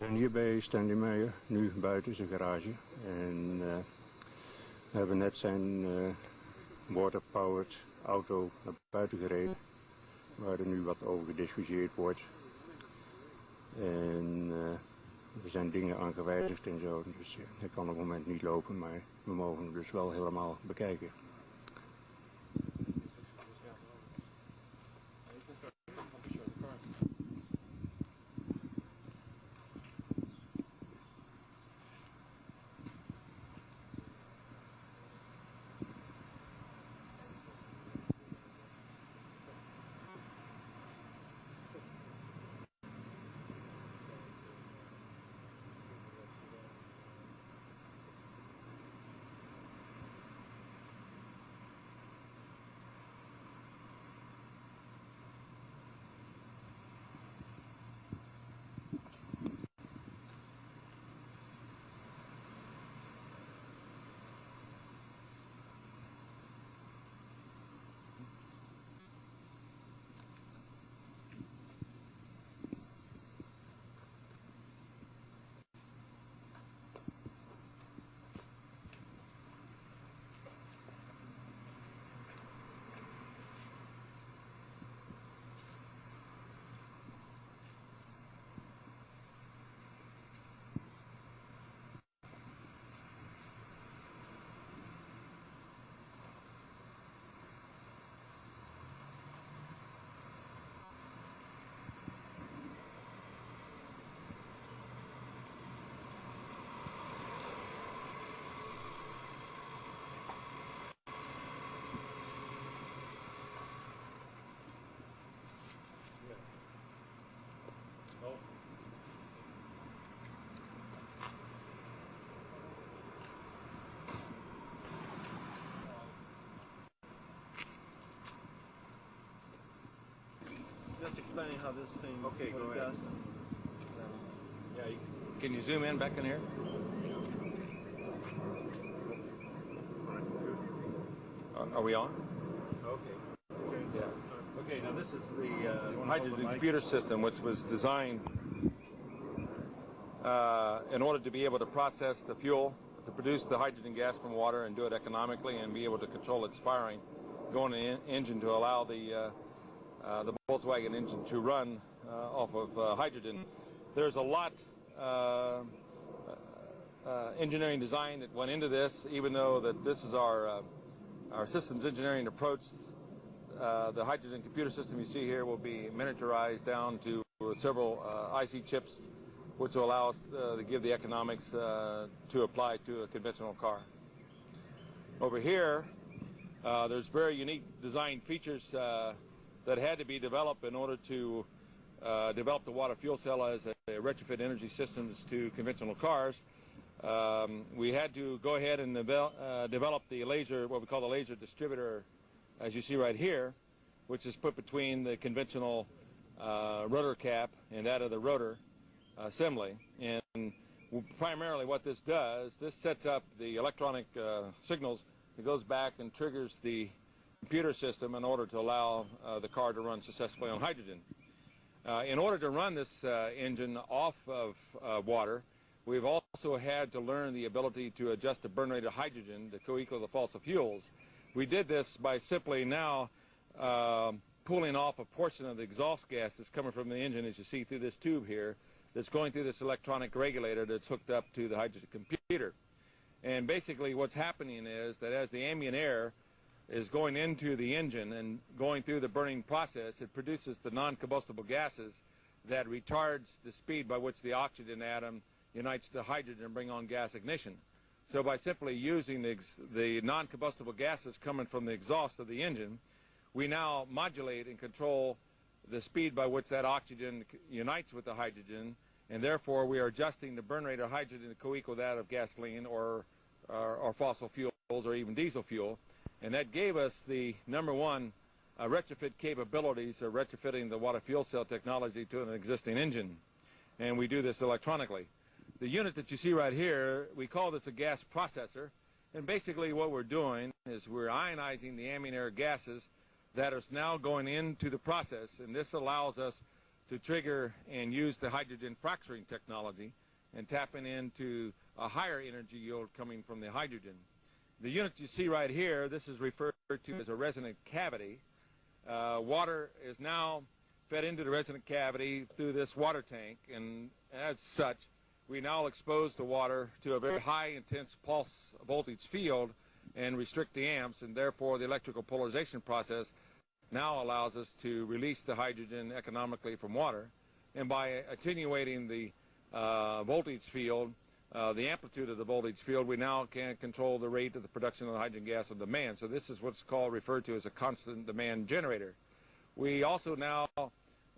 We zijn hier bij Stanley Meyer, nu buiten zijn garage. En we hebben net zijn water-powered auto naar buiten gereden. Waar er nu wat over gediscussieerd wordt. En er zijn dingen aan gewijzigd en zo. Dus hij kan op het moment niet lopen, maar we mogen hem dus wel helemaal bekijken. Just explaining how this thing Go ahead. does. Yeah, can you zoom in back in here? Are we on? Okay. Yeah. Okay, now this is the hydrogen computer system, which was designed in order to be able to process the fuel, to produce the hydrogen gas from water and do it economically and be able to control its firing, going in the engine to allow the Volkswagen engine to run off of hydrogen. There's a lot engineering design that went into this, even though that this is our systems engineering approach. The hydrogen computer system you see here will be miniaturized down to several IC chips, which will allow us to give the economics to apply to a conventional car. Over here, there's very unique design features that had to be developed in order to develop the water fuel cell as a retrofit energy systems to conventional cars. We had to go ahead and develop the laser, what we call the laser distributor, as you see right here, which is put between the conventional rotor cap and that of the rotor assembly. And primarily what this does, this sets up the electronic signals that goes back and triggers the computer system in order to allow the car to run successfully on hydrogen. In order to run this engine off of water, we've also had to learn the ability to adjust the burn rate of hydrogen to co-equal the fossil fuels. We did this by simply now pulling off a portion of the exhaust gas that's coming from the engine, as you see through this tube here, that's going through this electronic regulator that's hooked up to the hydrogen computer. And basically what's happening is that as the ambient air is going into the engine and going through the burning process, it produces the non-combustible gases that retards the speed by which the oxygen atom unites to hydrogen and bring on gas ignition. So by simply using the non-combustible gases coming from the exhaust of the engine, we now modulate and control the speed by which that oxygen unites with the hydrogen, and therefore we are adjusting the burn rate of hydrogen to co-equal that of gasoline or fossil fuels or even diesel fuel. And that gave us the #1 retrofit capabilities of retrofitting the water fuel cell technology to an existing engine. And we do this electronically. The unit that you see right here, we call this a gas processor. And basically what we're doing is we're ionizing the ambient air gases that is now going into the process. And this allows us to trigger and use the hydrogen fracturing technology and tapping into a higher energy yield coming from the hydrogen. The unit you see right here, this is referred to as a resonant cavity. Water is now fed into the resonant cavity through this water tank, and as such, we now expose the water to a very high intense pulse voltage field and restrict the amps, and therefore the electrical polarization process now allows us to release the hydrogen economically from water. And by attenuating the voltage field, the amplitude of the voltage field, we now can control the rate of the production of the hydrogen gas on demand. So this is what's referred to as a constant demand generator. We also now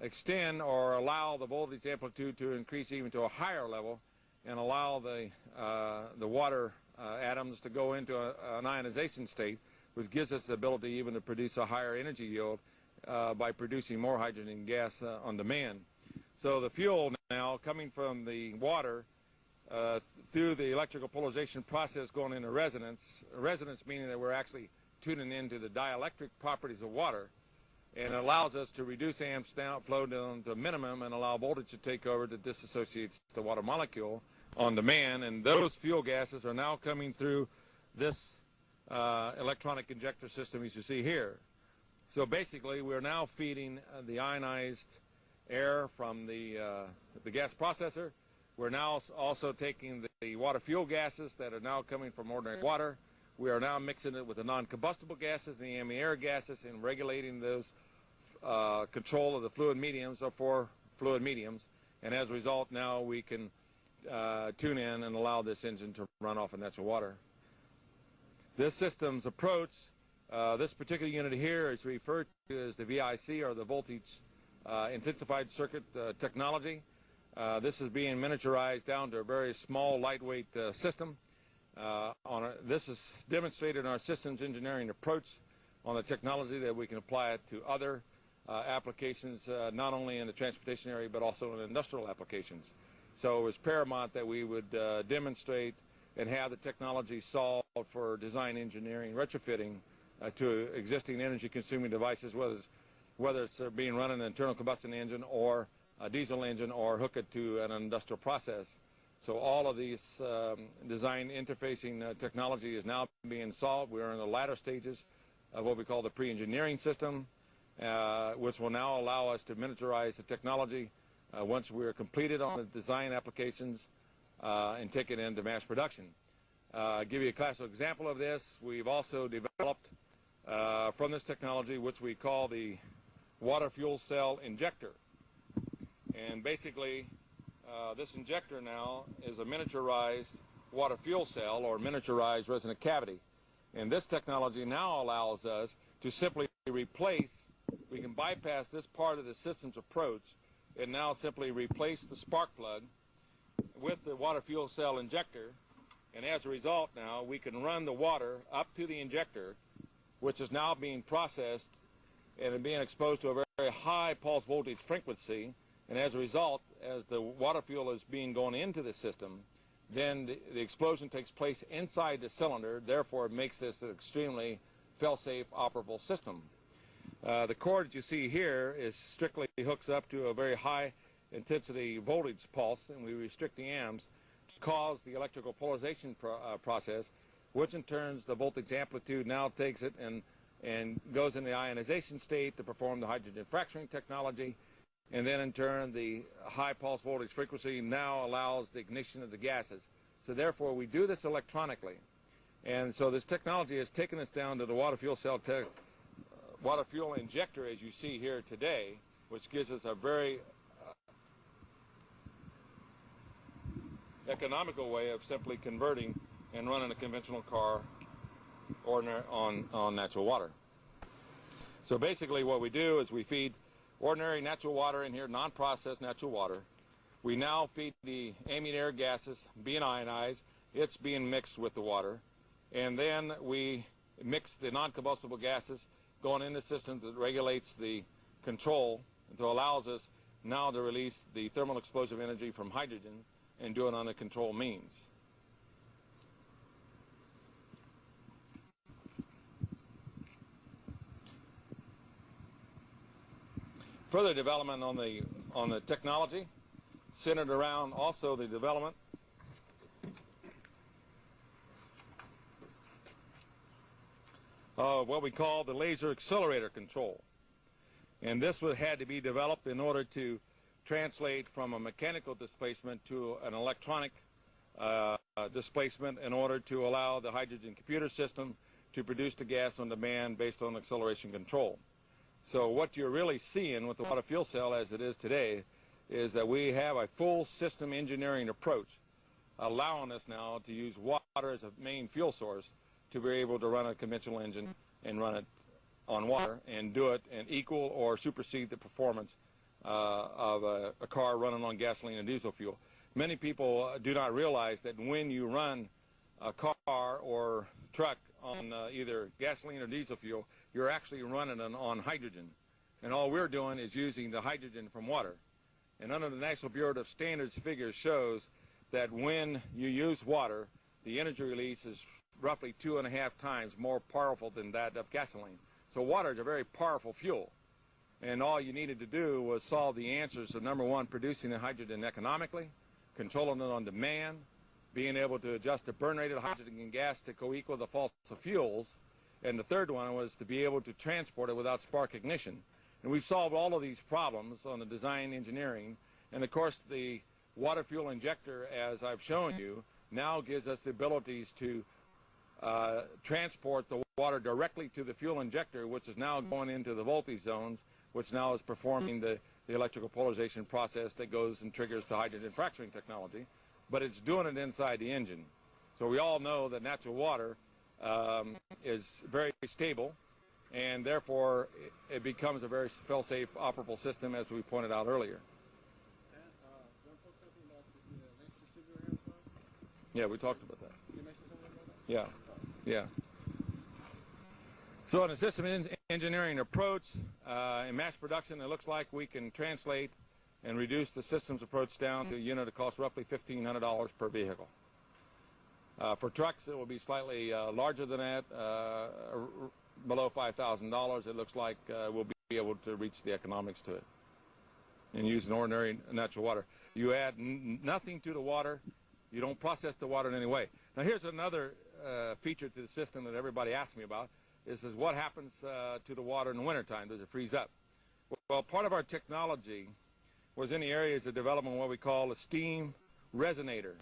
extend or allow the voltage amplitude to increase even to a higher level and allow the water atoms to go into an ionization state, which gives us the ability even to produce a higher energy yield by producing more hydrogen gas on demand. So the fuel now coming from the water through the electrical polarization process going into resonance meaning that we're actually tuning into the dielectric properties of water, and it allows us to reduce amps down, flow down to a minimum, and allow voltage to take over that disassociates the water molecule on demand. And those fuel gases are now coming through this electronic injector system as you see here. So basically we're now feeding the ionized air from the gas processor. We're now also taking the water fuel gases that are now coming from ordinary water. We are now mixing it with the non-combustible gases, the ambient air gases, and regulating those control of the fluid mediums or for fluid mediums. And as a result, now we can tune in and allow this engine to run off of natural water. This system's approach, this particular unit here is referred to as the VIC, or the voltage intensified circuit technology. This is being miniaturized down to a very small, lightweight system. This is demonstrated in our systems engineering approach on the technology that we can apply it to other applications, not only in the transportation area but also in industrial applications. So it was paramount that we would demonstrate and have the technology solved for design engineering, retrofitting to existing energy consuming devices, whether it's being run in an internal combustion engine or a diesel engine or hook it to an industrial process. So all of these design interfacing technology is now being solved. We are in the latter stages of what we call the pre-engineering system, which will now allow us to miniaturize the technology once we're completed on the design applications and take it into mass production. I'll give you a classical example of this. We've also developed from this technology which we call the water fuel cell injector. And basically this injector now is a miniaturized water fuel cell or miniaturized resonant cavity. And this technology now allows us to simply replace, we can bypass this part of the systems approach and now simply replace the spark plug with the water fuel cell injector. And as a result now we can run the water up to the injector, which is now being processed and being exposed to a very high pulse voltage frequency. And as a result, as the water fuel is going into the system, then the explosion takes place inside the cylinder. Therefore, it makes this an extremely fail-safe, operable system. The cord that you see here is strictly hooks up to a very high intensity voltage pulse, and we restrict the amps to cause the electrical polarization process, which in turn the voltage amplitude now takes it and goes in the ionization state to perform the hydrogen fracturing technology. And then in turn the high pulse voltage frequency now allows the ignition of the gases. So therefore we do this electronically. And so this technology has taken us down to the water fuel cell water fuel injector as you see here today, which gives us a very economical way of simply converting and running a conventional car on natural water. So basically what we do is we feed ordinary natural water in here, non-processed natural water. We now feed the ambient air gases being ionized. It's being mixed with the water. And then we mix the non-combustible gases going in the system that regulates the control and so allows us now to release the thermal explosive energy from hydrogen and do it on a controlled means. Further development on the on the technology, centered around also the development of what we call the laser accelerator control. And this had to be developed in order to translate from a mechanical displacement to an electronic displacement in order to allow the hydrogen computer system to produce the gas on demand based on acceleration control. So what you're really seeing with the water fuel cell as it is today is that we have a full system engineering approach allowing us now to use water as a main fuel source to be able to run a conventional engine and run it on water and do it and equal or supersede the performance of a car running on gasoline and diesel fuel. Many people do not realize that when you run a car or truck on either gasoline or diesel fuel, you're actually running it on hydrogen. And all we're doing is using the hydrogen from water. And under the National Bureau of Standards figures shows that when you use water, the energy release is roughly 2.5 times more powerful than that of gasoline. So water is a very powerful fuel. And all you needed to do was solve the answers of, number one, producing the hydrogen economically, controlling it on demand, being able to adjust the burn rate of the hydrogen and gas to co-equal the fossil fuels, and the third one was to be able to transport it without spark ignition. And we've solved all of these problems on the design engineering, and of course the water fuel injector, as I've shown you, now gives us the abilities to transport the water directly to the fuel injector, which is now going into the voltage zones, which now is performing the electrical polarization process that goes and triggers the hydrogen fracturing technology, but it's doing it inside the engine. So we all know that natural water is very stable, and therefore it becomes a very fail-safe operable system, as we pointed out earlier. Yeah, we talked about that. You mentioned something about that? Yeah. So in a system engineering approach, in mass production, it looks like we can translate and reduce the systems approach down to a unit that costs roughly $1,500 per vehicle. For trucks, it will be slightly larger than that, below $5,000. It looks like we'll be able to reach the economics to it and use an ordinary natural water. You add nothing to the water. You don't process the water in any way. Now here's another feature to the system that everybody asks me about, is what happens to the water in the wintertime? Does it freeze up? Well, part of our technology was in the areas of development what we call a steam resonator.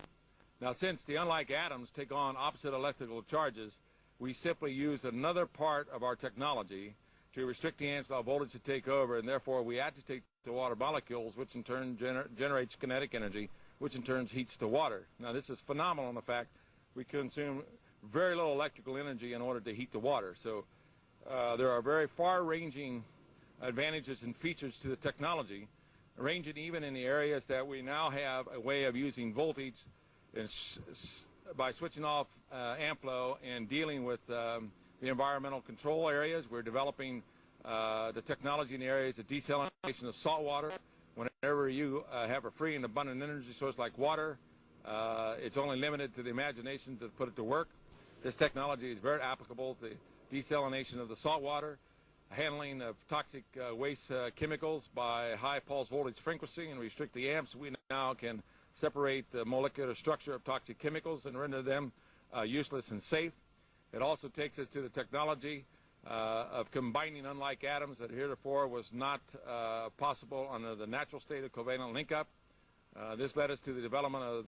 Now, since the unlike atoms take on opposite electrical charges, we simply use another part of our technology to restrict the ancillary voltage to take over, and therefore we agitate the water molecules, which in turn generates kinetic energy, which in turn heats the water. Now, this is phenomenal in the fact we consume very little electrical energy in order to heat the water. So there are very far-ranging advantages and features to the technology, ranging even in the areas that we now have a way of using voltage and by switching off amplo and dealing with the environmental control areas. We're developing the technology in the areas of desalination of salt water. Whenever you have a free and abundant energy source like water, it's only limited to the imagination to put it to work. This technology is very applicable to desalination of the salt water, handling of toxic waste chemicals by high pulse voltage frequency and restrict the amps. We now can separate the molecular structure of toxic chemicals and render them useless and safe. It also takes us to the technology of combining unlike atoms that heretofore was not possible under the natural state of covalent link-up. This led us to the development of